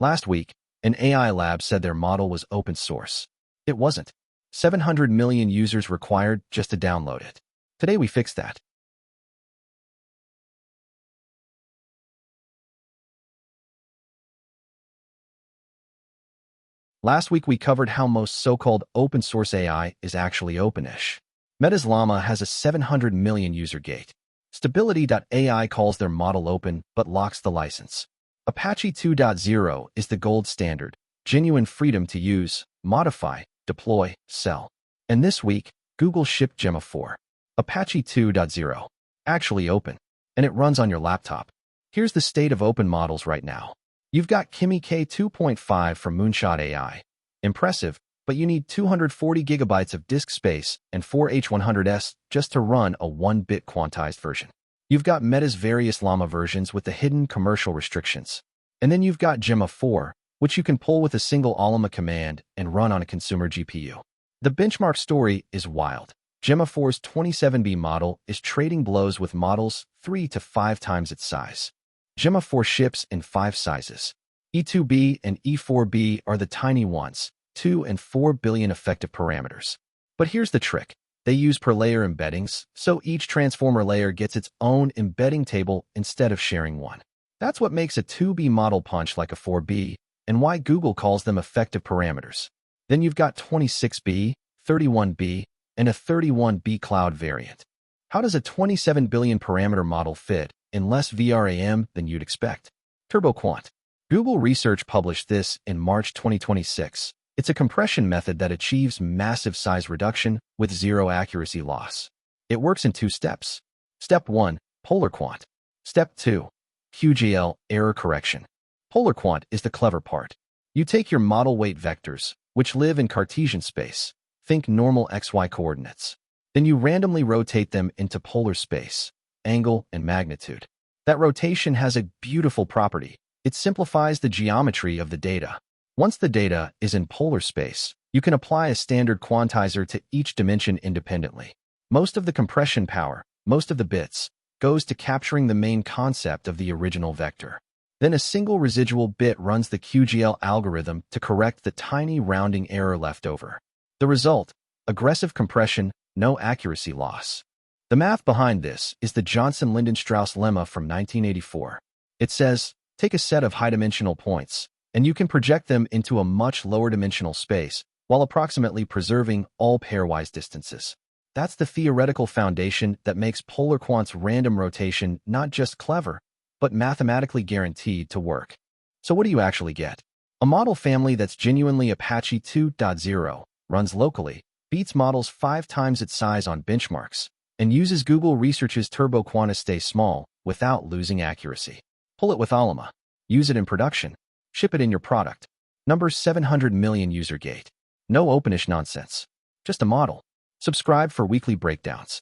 Last week, an AI lab said their model was open source. It wasn't. 700 million users required just to download it. Today we fixed that. Last week we covered how most so-called open-source AI is actually openish. Meta's Llama has a 700 million user gate. Stability.ai calls their model open but locks the license. Apache 2.0 is the gold standard, genuine freedom to use, modify, deploy, sell. And this week, Google shipped Gemma 4. Apache 2.0. Actually open. And it runs on your laptop. Here's the state of open models right now. You've got Kimi K2.5 from Moonshot AI. Impressive, but you need 240 gigabytes of disk space and 4 H100s just to run a 1-bit quantized version. You've got Meta's various Llama versions with the hidden commercial restrictions. And then you've got Gemma 4, which you can pull with a single ollama command and run on a consumer GPU. The benchmark story is wild. Gemma 4's 27B model is trading blows with models 3 to 5 times its size. Gemma 4 ships in 5 sizes. E2B and E4B are the tiny ones, 2 and 4 billion effective parameters. But here's the trick. They use per-layer embeddings, so each transformer layer gets its own embedding table instead of sharing one. That's what makes a 2B model punch like a 4B, and why Google calls them effective parameters. Then you've got 26B, 31B, and a 31B cloud variant. How does a 27 billion parameter model fit in less VRAM than you'd expect? TurboQuant. Google Research published this in March 2026. It's a compression method that achieves massive size reduction with zero accuracy loss. It works in 2 steps. Step 1, PolarQuant. Step 2, QGL error correction. PolarQuant is the clever part. You take your model weight vectors, which live in Cartesian space, think normal XY coordinates. Then you randomly rotate them into polar space, angle, and magnitude. That rotation has a beautiful property. It simplifies the geometry of the data. Once the data is in polar space, you can apply a standard quantizer to each dimension independently. Most of the compression power, most of the bits, goes to capturing the main concept of the original vector. Then a single residual bit runs the QGL algorithm to correct the tiny rounding error left over. The result, aggressive compression, no accuracy loss. The math behind this is the Johnson-Lindenstrauss lemma from 1984. It says, take a set of high-dimensional points, and you can project them into a much lower dimensional space while approximately preserving all pairwise distances. That's the theoretical foundation that makes PolarQuant's random rotation not just clever, but mathematically guaranteed to work. So what do you actually get? A model family that's genuinely Apache 2.0, runs locally, beats models 5 times its size on benchmarks, and uses Google Research's TurboQuant to stay small without losing accuracy. Pull it with Llama. Use it in production. Ship it in your product. Number 700 million user gate. No openish nonsense. Just a model. Subscribe for weekly breakdowns.